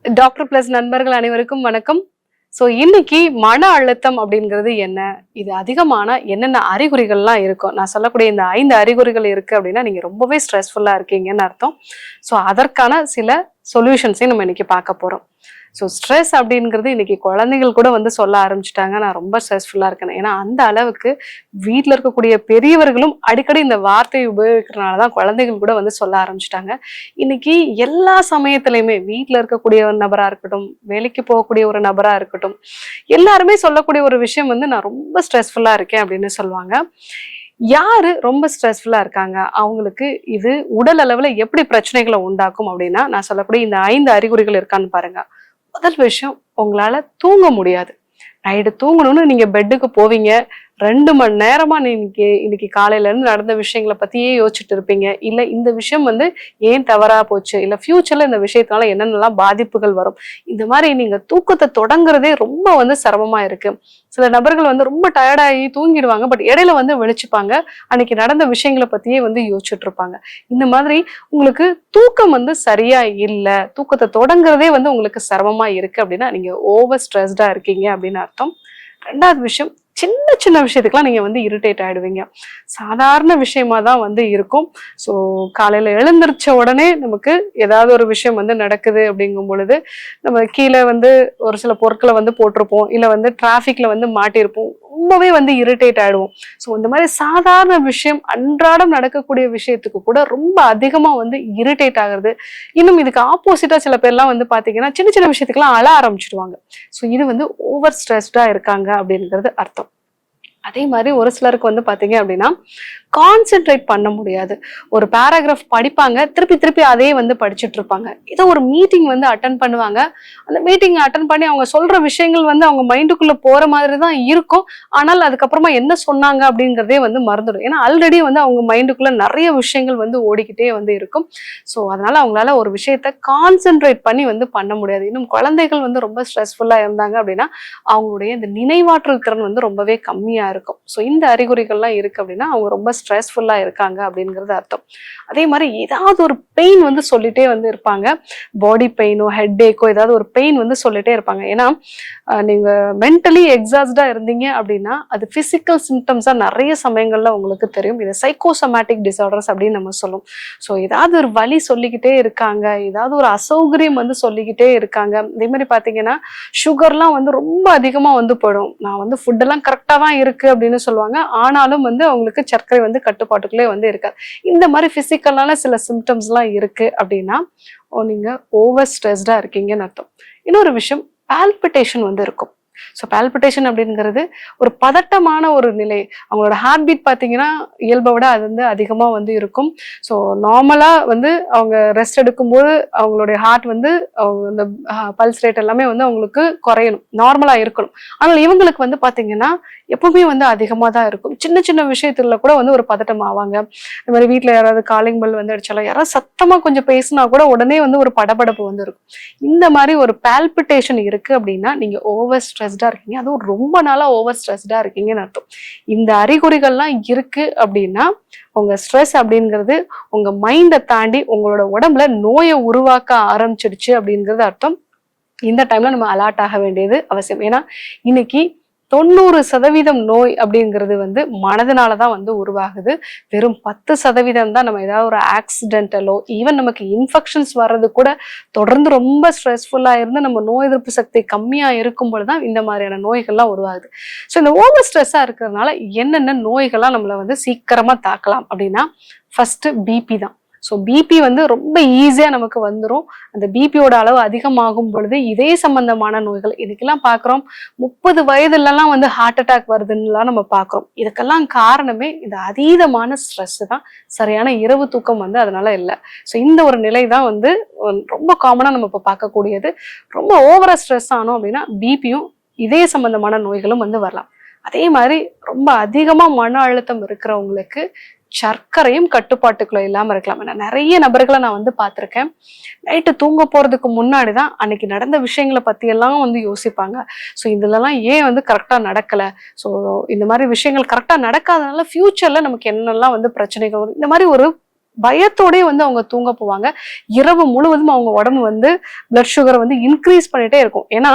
Doctor plus நண்பர்கள் அனைவருக்கும் வணக்கம். ஸோ இன்னைக்கு மன அழுத்தம் அப்படிங்கிறது என்ன, இது அதிகமான என்னென்ன அறிகுறிகள்லாம் இருக்கும். நான் சொல்லக்கூடிய இந்த 5 அறிகுறிகள் இருக்கு அப்படின்னா நீங்க ரொம்பவே ஸ்ட்ரெஸ்ஃபுல்லா இருக்கீங்கன்னு அர்த்தம். ஸோ அதற்கான சில சொல்யூஷன்ஸையும் நம்ம இன்னைக்கு பார்க்க போறோம். ஸோ ஸ்ட்ரெஸ் அப்படிங்கிறது இன்னைக்கு குழந்தைகள் கூட வந்து சொல்ல ஆரம்பிச்சுட்டாங்க, நான் ரொம்ப ஸ்ட்ரெஸ்ஃபுல்லா இருக்கேன். ஏன்னா அந்த அளவுக்கு வீட்டில் இருக்கக்கூடிய பெரியவர்களும் அடிக்கடி இந்த வார்த்தையை உபயோகிக்கிறதுனால தான் குழந்தைகள் கூட வந்து சொல்ல ஆரம்பிச்சுட்டாங்க. இன்னைக்கு எல்லா சமயத்திலையுமே வீட்டில் இருக்கக்கூடிய ஒரு நபரா இருக்கட்டும், வேலைக்கு போகக்கூடிய ஒரு நபரா இருக்கட்டும், எல்லாருமே சொல்லக்கூடிய ஒரு விஷயம் வந்து நான் ரொம்ப ஸ்ட்ரெஸ்ஃபுல்லா இருக்கேன் அப்படின்னு சொல்லுவாங்க. யாரு ரொம்ப ஸ்ட்ரெஸ்ஃபுல்லா இருக்காங்க, அவங்களுக்கு இது உடல் அளவுல எப்படி பிரச்சனைகளை உண்டாக்கும் அப்படின்னா, நான் சொல்லக்கூடிய இந்த 5 அறிகுறிகள் இருக்கான்னு பாருங்க. முதல் விஷயம், உங்களால தூங்க முடியாது. நைட்டு தூங்கணும்னு நீங்க பெட்டுக்கு போவீங்க, 2 மணி நேரமா நீங்க இன்னைக்கு காலையில இருந்து நடந்த விஷயங்களை பத்தியே யோசிச்சுட்டு இருப்பீங்க. இல்ல இந்த விஷயம் வந்து ஏன் தவறா போச்சு, இல்ல ஃபியூச்சர்ல இந்த விஷயத்தால என்னென்னலாம் பாதிப்புகள் வரும், இந்த மாதிரி நீங்க தூக்கத்தை தொடங்குறதே ரொம்ப வந்து சிரமமா இருக்கு. சில நபர்கள் வந்து ரொம்ப டயர்டாகி தூங்கிடுவாங்க, பட் இடையில வந்து விழிச்சுப்பாங்க, அன்னைக்கு நடந்த விஷயங்களை பத்தியே வந்து யோசிச்சுட்டு இருப்பாங்க. இந்த மாதிரி உங்களுக்கு தூக்கம் வந்து சரியா இல்ல, தூக்கத்தை தொடங்குறதே வந்து உங்களுக்கு சிரமமா இருக்கு அப்படின்னா நீங்க ஓவர் ஸ்ட்ரெஸ்டா இருக்கீங்க அப்படின்னு அர்த்தம். 2வது விஷயம், சின்ன சின்ன விஷயத்துக்குலாம் நீங்க வந்து இரிட்டேட் ஆயிடுவீங்க. சாதாரண விஷயமா தான் வந்து இருக்கும். ஸோ காலையில எழுந்திரிச்ச உடனே நமக்கு ஏதாவது ஒரு விஷயம் வந்து நடக்குது அப்படிங்கும் பொழுது, நம்ம கீழே வந்து ஒரு சில பொருட்களை வந்து போட்டிருப்போம், இல்லை வந்து டிராஃபிக்ல வந்து மாட்டியிருப்போம், ரொம்பவே வந்து இரிட்டேட் ஆயிடுவோம். ஸோ இந்த மாதிரி சாதாரண விஷயம், அன்றாடம் நடக்கக்கூடிய விஷயத்துக்கு கூட ரொம்ப அதிகமா வந்து இரிட்டேட் ஆகுறது. இன்னும் இதுக்கு ஆப்போசிட்டா சில பேர்லாம் வந்து பாத்தீங்கன்னா சின்ன சின்ன விஷயத்துக்குலாம் அழ ஆரம்பிச்சிடுவாங்க. ஸோ இது வந்து ஓவர் ஸ்ட்ரெஸ்டா இருக்காங்க அப்படிங்கிறது அர்த்தம். அதே மாதிரி ஒரு சிலருக்கு வந்து பாத்தீங்க அப்படின்னா கான்சென்ட்ரேட் பண்ண முடியாது. ஒரு பேராகிராஃப் படிப்பாங்க, திருப்பி திருப்பி அதே வந்து படிச்சுட்டு இருப்பாங்க. ஏதோ ஒரு மீட்டிங் வந்து அட்டன் பண்ணுவாங்க, அந்த மீட்டிங் அட்டன் பண்ணி அவங்க சொல்ற விஷயங்கள் வந்து அவங்க மைண்டுக்குள்ள போற மாதிரி தான் இருக்கும். ஆனால் அதுக்கப்புறமா என்ன சொன்னாங்க அப்படிங்கிறதே வந்து மறந்துடும். ஏன்னா ஆல்ரெடி வந்து அவங்க மைண்டுக்குள்ள நிறைய விஷயங்கள் வந்து ஓடிக்கிட்டே வந்து இருக்கும். ஸோ அதனால அவங்களால ஒரு விஷயத்த கான்சென்ட்ரேட் பண்ணி வந்து பண்ண முடியாது. இன்னும் குழந்தைகள் வந்து ரொம்ப ஸ்ட்ரெஸ்ஃபுல்லா இருந்தாங்க அப்படின்னா அவங்களுடைய இந்த நினைவாற்றல் திறன் வந்து ரொம்பவே கம்மியா இருக்கும். ஸோ இந்த அறிகுறிகள்லாம் இருக்கு அப்படின்னா அவங்க ரொம்ப ஸ்ட்ரெஸ்ஃபுல்லா இருக்காங்க அப்படிங்கிறது அர்த்தம். அதே மாதிரி ஏதாவது ஒரு பெயின் வந்து சொல்லிட்டே வந்து இருப்பாங்க. பாடி பெயினோ ஹெட் ஏக்கோ ஏதாவது ஒரு பெயின் வந்து சொல்லிட்டே இருப்பாங்க. ஏன்னா நீங்க மென்டலி எக்ஸாஸ்டா இருந்தீங்க அப்படின்னா அது பிசிக்கல் சிம்டம்ஸா நிறைய சமயங்கள்ல உங்களுக்கு தெரியும். இது சைக்கோசோமேட்டிக் டிசார்டர்ஸ் அப்படின்னு நம்ம சொல்லுவோம். ஸோ ஏதாவது ஒரு வலி சொல்லிக்கிட்டே இருக்காங்க, ஏதாவது ஒரு அசௌகரியம் வந்து சொல்லிக்கிட்டே இருக்காங்க. இதே மாதிரி பாத்தீங்கன்னா சுகர்லாம் வந்து ரொம்ப அதிகமா வந்து போயிடும். நான் வந்து ஃபுட்டெல்லாம் கரெக்டா தான் இருக்கு அப்படின்னு சொல்லுவாங்க, ஆனாலும் வந்து அவங்களுக்கு சர்க்கரை வந்து கட்டுப்பாட்டுக்குள்ளே வந்து இருக்காது. இந்த மாதிரி பிசிக்கலான சில சிம்டம்ஸ் எல்லாம் இருக்கு அப்படின்னா நீங்க ஓவர் ஸ்ட்ரெஸ்டா இருக்கீங்கன்னு அர்த்தம். இன்னொரு விஷயம், பால்பிட்டேஷன் வந்து இருக்கும். ஸோ பால்பிட்டேஷன் அப்படிங்கிறது ஒரு பதட்டமான ஒரு நிலை. அவங்களோட ஹார்ட் பீட் பார்த்தீங்கன்னா இயல்பை விட அது வந்து அதிகமாக வந்து இருக்கும். ஸோ நார்மலாக வந்து அவங்க ரெஸ்ட் எடுக்கும்போது அவங்களுடைய ஹார்ட் வந்து அவங்க இந்த பல்ஸ் ரேட் எல்லாமே வந்து அவங்களுக்கு குறையணும், நார்மலாக இருக்கணும். ஆனால் இவங்களுக்கு வந்து பார்த்தீங்கன்னா எப்பவுமே வந்து அதிகமாக தான் இருக்கும். சின்ன சின்ன விஷயத்துல கூட வந்து ஒரு பதட்டம் ஆவாங்க. இந்த மாதிரி வீட்டில் யாராவது காலிங் பெல் வந்து அடிச்சாலும், யாராவது சத்தமாக கொஞ்சம் பேசினா கூட உடனே வந்து ஒரு படபடப்பு வந்து இருக்கும். இந்த மாதிரி ஒரு பால்பிட்டேஷன் இருக்கு அப்படின்னா நீங்க ஓவர் ஸ்ட்ரெஸ்டா இருக்கீங்க, அதுவும் ரொம்ப நாளா ஓவர் ஸ்ட்ரெஸ்டா இருக்கீங்கன்னு அர்த்தம். இந்த அறிகுறிகள்லாம் இருக்கு அப்படின்னா உங்க ஸ்ட்ரெஸ் அப்படிங்கிறது உங்க மைண்டை தாண்டி உங்களோட உடம்புல நோயை உருவாக்க ஆரம்பிச்சிடுச்சு அப்படிங்கிறது அர்த்தம். இந்த டைம்ல நம்ம அலர்ட் ஆக வேண்டியது அவசியம். ஏன்னா இன்னைக்கு 90% நோய் அப்படிங்கிறது வந்து மனதினாலதான் வந்து உருவாகுது. வெறும் 10% தான் நம்ம ஏதாவது ஒரு ஆக்சிடென்டலோ ஈவன் நமக்கு இன்ஃபெக்ஷன்ஸ் வர்றது கூட தொடர்ந்து ரொம்ப ஸ்ட்ரெஸ்ஃபுல்லா இருந்து நம்ம நோய் எதிர்ப்பு சக்தி கம்மியா இருக்கும் பொழுதுதான் இந்த மாதிரியான நோய்கள்லாம் உருவாகுது. ஸோ இந்த ஓவர் ஸ்ட்ரெஸ்ஸா இருக்கிறதுனால என்னென்ன நோய்கள்லாம் நம்மளை வந்து சீக்கிரமா தாக்கலாம் அப்படின்னா ஃபர்ஸ்ட் பிபி தான். ஸோ பிபி வந்து ரொம்ப ஈஸியா நமக்கு வந்துடும். அந்த பிபியோட அளவு அதிகமாகும் பொழுது இதே சம்பந்தமான நோய்கள் இதுக்கெல்லாம் பார்க்குறோம். 30 வயதுலலாம் வந்து ஹார்ட் அட்டாக் வருதுன்னுலாம் நம்ம பார்க்குறோம். இதுக்கெல்லாம் காரணமே இந்த அதீதமான ஸ்ட்ரெஸ் தான். சரியான இரவு தூக்கம் வந்து அதனால இல்லை. ஸோ இந்த ஒரு நிலை தான் வந்து ரொம்ப காமனா நம்ம இப்போ பார்க்கக்கூடியது. ரொம்ப ஓவரா ஸ்ட்ரெஸ் ஆனோம் அப்படின்னா பிபியும் இதே சம்பந்தமான நோய்களும் வந்து வரலாம். அதே மாதிரி ரொம்ப அதிகமா மன அழுத்தம் இருக்கிறவங்களுக்கு சர்க்கரையும் கட்டுப்பாட்டுக்குள்ள இல்லாம இருக்கலாம். ஏன்னா நிறைய நபர்களை நான் வந்து பார்த்திருக்கேன், நைட்டு தூங்க போறதுக்கு முன்னாடிதான் அன்னைக்கு நடந்த விஷயங்களை பத்தி எல்லாம் வந்து யோசிப்பாங்க. ஸோ இதுலலாம் ஏன் வந்து கரெக்டா நடக்கல, ஸோ இந்த மாதிரி விஷயங்கள் கரெக்டா நடக்காதனால ஃபியூச்சர்ல நமக்கு என்னெல்லாம் வந்து பிரச்சனைகள் வரும், இந்த மாதிரி ஒரு பயத்தோடய வந்து அவங்க தூங்க போவாங்க. இரவு முழுவதும் அவங்க உடம்பு வந்து பிளட் சுகரை வந்து இன்க்ரீஸ் பண்ணிட்டே இருக்கும். ஏன்னா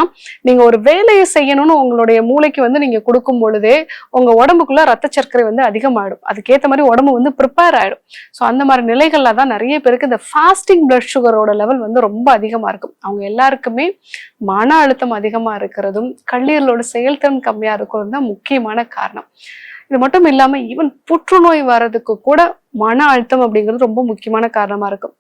நீங்க ஒரு வேலையை செய்யணும்னு உங்களுடைய மூளைக்கு வந்து நீங்க கொடுக்கும் பொழுதே உங்க உடம்புக்குள்ள ரத்த சர்க்கரை வந்து அதிகமாயிடும். அதுக்கேற்ற மாதிரி உடம்பு வந்து ப்ரிப்பேர் ஆயிடும். ஸோ அந்த மாதிரி நிலைகள்ல தான் நிறைய பேருக்கு இந்த ஃபாஸ்டிங் பிளட் சுகரோட லெவல் வந்து ரொம்ப அதிகமா இருக்கும். அவங்க எல்லாருக்குமே மன அழுத்தம் அதிகமா இருக்கிறதும் கல்லீரலோட செயல்திறன் கம்மியா இருக்கிறதும் தான் முக்கியமான காரணம். இது மட்டும் இல்லாம ஈவன் புற்றுநோய் வர்றதுக்கு கூட மன அழுத்தம் அப்படிங்கிறது ரொம்ப முக்கியமான காரணமா இருக்கும்.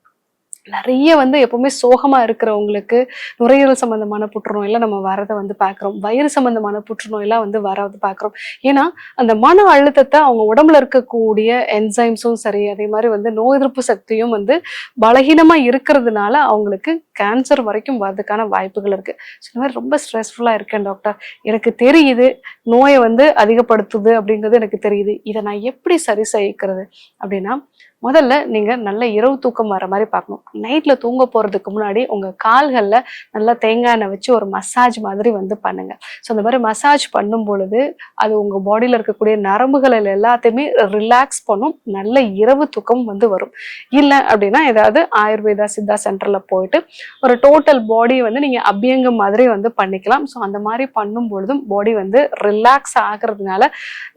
நிறைய வந்து எப்பவுமே சோகமா இருக்கிறவங்களுக்கு நுரையீரல் சம்பந்தமான புற்றுநோயெல்லாம் நம்ம வரதை வந்து பாக்குறோம். வயிறு சம்பந்தமான புற்றுநோயெல்லாம் வந்து வரது பாக்குறோம். ஏன்னா அந்த மன அழுத்தத்தை அவங்க உடம்புல இருக்கக்கூடிய என்சைம்ஸும் சரி, அதே மாதிரி வந்து நோய் எதிர்ப்பு சக்தியும் வந்து பலகீனமா இருக்கிறதுனால அவங்களுக்கு கேன்சர் வரைக்கும் வர்றதுக்கான வாய்ப்புகள் இருக்கு. இந்த மாதிரி ரொம்ப ஸ்ட்ரெஸ்ஃபுல்லா இருக்கேன் டாக்டர், எனக்கு தெரியுது நோயை வந்து அதிகப்படுத்துது அப்படிங்கிறது எனக்கு தெரியுது, இதை நான் எப்படி சரி செய்கிறது அப்படின்னா, முதல்ல நீங்க நல்ல இரவு தூக்கம் வர மாதிரி பார்க்கணும். நைட்ல தூங்க போறதுக்கு முன்னாடி உங்க கால்கள்ல நல்லா தேங்காய் எண்ணெய் வச்சு ஒரு மசாஜ் மாதிரி வந்து பண்ணுங்க. ஸோ அந்த மாதிரி மசாஜ் பண்ணும் பொழுது அது உங்க பாடியில இருக்கக்கூடிய நரம்புகள் எல்லாத்தையுமே ரிலாக்ஸ் பண்ணும். நல்ல இரவு தூக்கம் வந்து வரும். இல்லை அப்படின்னா ஏதாவது ஆயுர்வேதா சித்தா சென்டர்ல போயிட்டு ஒரு டோட்டல் பாடி வந்து நீங்க அபியங்கம் மாதிரி வந்து பண்ணிக்கலாம். ஸோ அந்த மாதிரி பண்ணும் பொழுதும் பாடி வந்து ரிலாக்ஸ் ஆகுறதுனால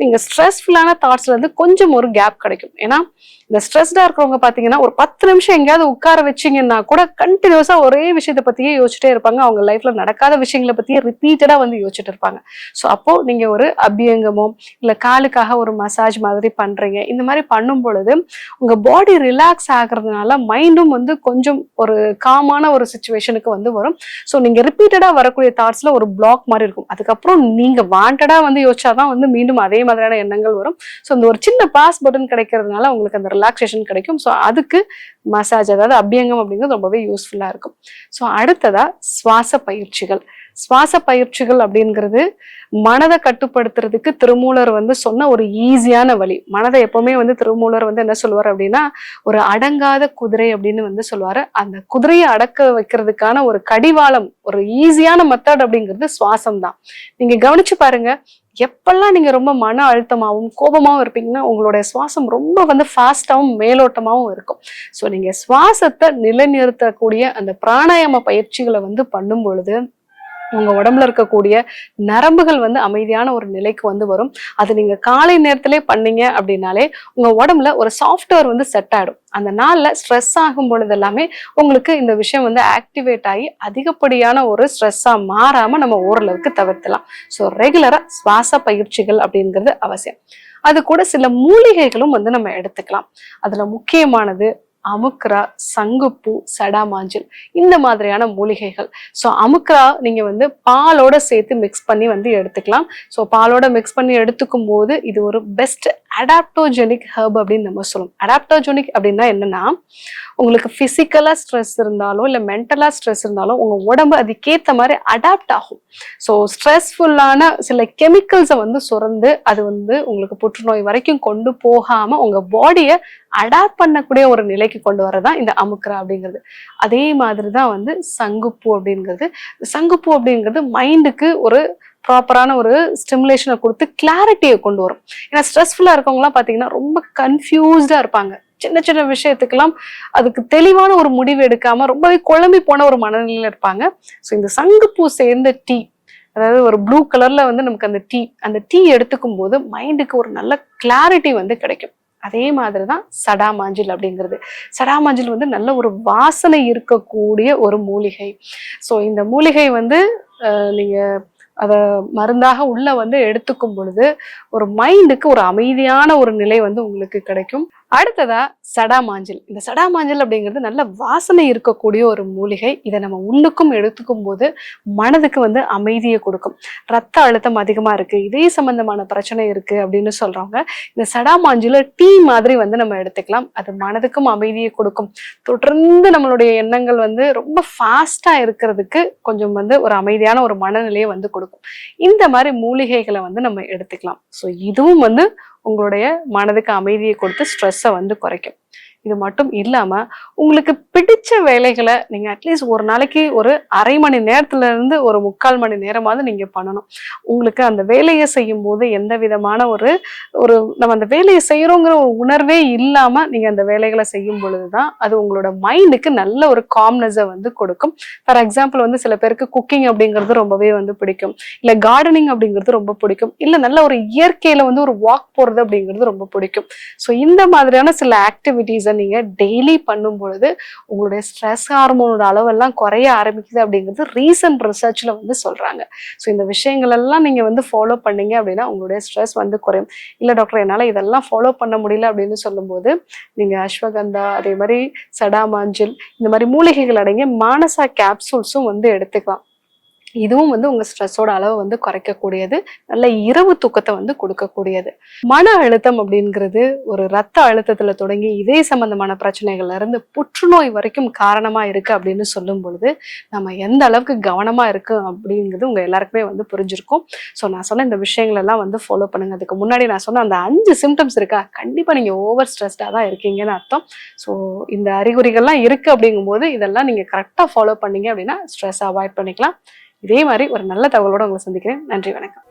நீங்க ஸ்ட்ரெஸ்ஃபுல்லான தாட்ஸ்ல இருந்து கொஞ்சம் ஒரு கேப் கிடைக்கும். ஏன்னா இந்த ஸ்ட்ரெஸ்டா இருக்கிறவங்க பாத்தீங்கன்னா ஒரு 10 நிமிஷம் எங்கேயாவது உட்கார வச்சிங்கன்னா கூட கண்டினியூஸா ஒரே விஷயத்தை பத்தியே யோசிச்சுட்டே இருப்பாங்க. அவங்க லைஃப்ல நடக்காத விஷயங்களை பத்தியே ரிப்பீட்டடா வந்து யோசிச்சுட்டு இருப்பாங்க. ஸோ அப்போ நீங்க ஒரு அபியங்கமோ இல்ல காலுக்காக ஒரு மசாஜ் மாதிரி பண்றீங்க. இந்த மாதிரி பண்ணும் பொழுது உங்க பாடி ரிலாக்ஸ் ஆகுறதுனால மைண்டும் வந்து கொஞ்சம் ஒரு காமான ஒரு சுச்சுவேஷனுக்கு வந்து வரும். ஸோ நீங்க ரிப்பீட்டடா வரக்கூடிய தாட்ஸ்ல ஒரு பிளாக் மாதிரி இருக்கும். அதுக்கப்புறம் நீங்க வாண்டடா வந்து யோசிச்சாதான் வந்து மீண்டும் அதே மாதிரியான எண்ணங்கள் வரும். ஸோ இந்த ஒரு சின்ன பாஸ் பட்டன் கிடைக்கிறதுனால உங்களுக்கு அந்த ரிலாக்ஸேஷன் கிடைக்கும். ஸோ அதுக்கு மசாஜ், அதாவது அபியங்கம் அப்படிங்கிறது ரொம்பவே யூஸ்ஃபுல்லா இருக்கும். ஸோ அடுத்ததா சுவாச பயிற்சிகள். சுவாச பயிற்சிகள் அப்படிங்கிறது மனதை கட்டுப்படுத்துறதுக்கு திருமூலர் வந்து சொன்ன ஒரு ஈஸியான வழி. மனதை எப்பவுமே வந்து திருமூலர் வந்து என்ன சொல்லுவார் அப்படின்னா, ஒரு அடங்காத குதிரை அப்படின்னு வந்து சொல்லுவாரு. அந்த குதிரையை அடக்க வைக்கிறதுக்கான ஒரு கடிவாளம், ஒரு ஈஸியான மெத்தட் அப்படிங்கிறது சுவாசம் தான். நீங்க கவனிச்சு பாருங்க, எப்பெல்லாம் நீங்க ரொம்ப மன அழுத்தமாகவும் கோபமாவும் இருப்பீங்கன்னா உங்களுடைய சுவாசம் ரொம்ப வந்து ஃபாஸ்டாவும் மேலோட்டமாவும் இருக்கும். ஸோ நீங்க சுவாசத்தை நிலைநிறுத்தக்கூடிய அந்த பிராணாயாம பயிற்சிகளை வந்து பண்ணும் பொழுது உங்க உடம்புல இருக்கக்கூடிய நரம்புகள் வந்து அமைதியான ஒரு நிலைக்கு வந்து வரும். அது நீங்க காலை நேரத்திலே பண்ணீங்க அப்படின்னாலே உங்க உடம்புல ஒரு சாஃப்ட்வேர் வந்து செட் ஆயிடும். அந்த நாள்ல ஸ்ட்ரெஸ் ஆகும் பொழுது எல்லாமே உங்களுக்கு இந்த விஷயம் வந்து ஆக்டிவேட் ஆகி அதிகப்படியான ஒரு ஸ்ட்ரெஸ்ஸா மாறாம நம்ம ஓரளவுக்கு தவிர்த்தலாம். ஸோ ரெகுலரா சுவாச பயிற்சிகள் அப்படிங்கிறது அவசியம். அது கூட சில மூலிகைகளும் வந்து நம்ம எடுத்துக்கலாம். அதுல முக்கியமானது அமுக்ரா, சங்குப்பூ, சடாமாஞ்சில், இந்த மாதிரியான மூலிகைகள். ஸோ அமுக்ரா நீங்க வந்து பாலோட சேர்த்து மிக்ஸ் பண்ணி வந்து எடுத்துக்கலாம். ஸோ பாலோட மிக்ஸ் பண்ணி எடுத்துக்கும் போது இது ஒரு பெஸ்ட் அடாப்டோஜெனிக் ஹெர்ப் அப்படின்னு நம்ம சொல்லுவோம். அடாப்டோஜெனிக் அப்படின்னா என்னன்னா, உங்களுக்கு பிசிக்கலா ஸ்ட்ரெஸ் இருந்தாலும் இல்லை மென்டலா ஸ்ட்ரெஸ் இருந்தாலும் உங்க உடம்பு அதுக்கேற்ற மாதிரி அடாப்ட் ஆகும். ஸோ ஸ்ட்ரெஸ்ஃபுல்லான சில கெமிக்கல்ஸை வந்து சுரந்து அது வந்து உங்களுக்கு புற்றுநோய் வரைக்கும் கொண்டு போகாம உங்க பாடியை அடாப்ட் பண்ணக்கூடிய ஒரு நிலைக்கு கொண்டு வரதான் இந்த அமுக்ரா அப்படிங்கிறது. அதே மாதிரிதான் வந்து சங்குப்பூ அப்படிங்கிறது. சங்குப்பூ அப்படிங்கிறது மைண்டுக்கு ஒரு ப்ராப்பரான ஒரு ஸ்டிமுலேஷனை கொடுத்து கிளாரிட்டியை கொண்டு வரும். ஏன்னா ஸ்ட்ரெஸ்ஃபுல்லா இருக்கவங்கலாம் பாத்தீங்கன்னா ரொம்ப கன்ஃபியூஸ்டா இருப்பாங்க. சின்ன சின்ன விஷயத்துக்கெல்லாம் அதுக்கு தெளிவான ஒரு முடிவு எடுக்காம ரொம்பவே குழம்பி போன ஒரு மனநிலையில இருப்பாங்க. ஸோ இந்த சங்குப்பூ சேர்ந்த டீ, அதாவது ஒரு ப்ளூ கலர்ல வந்து நமக்கு அந்த டீ எடுத்துக்கும் போது மைண்டுக்கு ஒரு நல்ல கிளாரிட்டி வந்து கிடைக்கும். அதே மாதிரிதான் சடாமாஞ்சில் அப்படிங்கிறது. சடாமாஞ்சில் வந்து நல்ல ஒரு வாசனை இருக்கக்கூடிய ஒரு மூலிகை. ஸோ இந்த மூலிகை வந்து நீங்க அதை மருந்தாக உள்ள வந்து எடுத்துக்கும் பொழுது ஒரு மைண்டுக்கு ஒரு அமைதியான ஒரு நிலை வந்து உங்களுக்கு கிடைக்கும். அடுத்ததா சடாமாஞ்சில். இந்த சடாமாஞ்சில் அப்படிங்கிறது நல்ல வாசனை இருக்கக்கூடிய ஒரு மூலிகை. இதை நம்ம உள்ளுக்கும் எடுத்துக்கும் போது மனதுக்கு வந்து அமைதியை கொடுக்கும். ரத்த அழுத்தம் அதிகமா இருக்கு, இதே சம்பந்தமான பிரச்சனை இருக்கு அப்படின்னு சொல்றவங்க இந்த சடாமாஞ்சில டீ மாதிரி வந்து நம்ம எடுத்துக்கலாம். அது மனதுக்கும் அமைதியை கொடுக்கும். தொடர்ந்து நம்மளுடைய எண்ணங்கள் வந்து ரொம்ப ஃபாஸ்டா இருக்கிறதுக்கு கொஞ்சம் வந்து ஒரு அமைதியான ஒரு மனநிலையை வந்து கொடுக்கும். இந்த மாதிரி மூலிகைகளை வந்து நம்ம எடுத்துக்கலாம். ஸோ இதுவும் வந்து உங்களுடைய மனதுக்கு அமைதியை கொடுத்து ஸ்ட்ரெஸ்ஸை வந்து குறைக்கும். இது மட்டும் இல்லாம உங்களுக்கு பிடிச்ச வேலைகளை நீங்க அட்லீஸ்ட் ஒரு நாளைக்கு ஒரு அரை மணி நேரத்துல இருந்து ஒரு 3/4 மணி நேரமாவது நீங்க பண்ணணும். உங்களுக்கு அந்த வேலையை செய்யும் போது எந்த விதமான ஒரு ஒரு நம்ம அந்த வேலையை செய்யறோங்கிற ஒரு உணர்வே இல்லாம நீங்க அந்த வேலைகளை செய்யும் பொழுதுதான் அது உங்களோட மைண்டுக்கு நல்ல ஒரு காம்னஸை வந்து கொடுக்கும். ஃபார் எக்ஸாம்பிள் வந்து சில பேருக்கு குக்கிங் அப்படிங்கிறது ரொம்பவே வந்து பிடிக்கும், இல்ல கார்டனிங் அப்படிங்கிறது ரொம்ப பிடிக்கும், இல்ல நல்ல ஒரு இயற்கையில வந்து ஒரு வாக் போறது அப்படிங்கிறது ரொம்ப பிடிக்கும். ஸோ இந்த மாதிரியான சில ஆக்டிவிட்டீஸை நீங்க டெய்லி பண்ணும் பொழுது உங்களுடைய ஸ்ட்ரெஸ் ஹார்மோனோட அளவெல்லாம் குறைய ஆரம்பிக்குது அப்படிங்கிறது ரீசன்ட் ரிசர்ச்ல வந்து சொல்றாங்க. ஸோ இந்த விஷயங்கள் எல்லாம் நீங்க வந்து ஃபாலோ பண்ணீங்க அப்படின்னா உங்களுடைய ஸ்ட்ரெஸ் வந்து குறையும். இல்ல டாக்டர் என்னால இதெல்லாம் ஃபாலோ பண்ண முடியல அப்படின்னு சொல்லும்போது நீங்க அஸ்வகந்தா, அதே மாதிரி சடாமாஞ்சில், இந்த மாதிரி மூலிகைகள் அடங்கிய மானசா கேப்சூல்ஸும் வந்து எடுத்துக்கலாம். இதுவும் வந்து உங்க ஸ்ட்ரெஸ்ஸோட அளவை வந்து குறைக்கக்கூடியது, நல்ல இரவு தூக்கத்தை வந்து கொடுக்கக்கூடியது. மன அழுத்தம் அப்படிங்கிறது ஒரு ரத்த அழுத்தத்துல தொடங்கி இதய சம்பந்தமான பிரச்சனைகள்ல இருந்து புற்றுநோய் வரைக்கும் காரணமா இருக்கு அப்படின்னு சொல்லும் பொழுது நம்ம எந்த அளவுக்கு கவனமா இருக்கு அப்படிங்கிறது உங்க எல்லாருக்குமே வந்து புரிஞ்சிருக்கும். ஸோ நான் சொன்ன இந்த விஷயங்கள் எல்லாம் வந்து ஃபாலோ பண்ணுங்க. அதுக்கு முன்னாடி நான் சொன்ன அந்த 5 சிம்டம்ஸ் இருக்கா, கண்டிப்பா நீங்க ஓவர் ஸ்ட்ரெஸ்டா தான் இருக்கீங்கன்னு அர்த்தம். ஸோ இந்த அறிகுறிகள்லாம் இருக்கு அப்படிங்கும்போது இதெல்லாம் நீங்க கரெக்டா ஃபாலோ பண்ணீங்க அப்படின்னா ஸ்ட்ரெஸ் அவாய்ட் பண்ணிக்கலாம். இதே மாதிரி ஒரு நல்ல தகவலோட உங்களை சந்திக்கிறேன். நன்றி, வணக்கம்.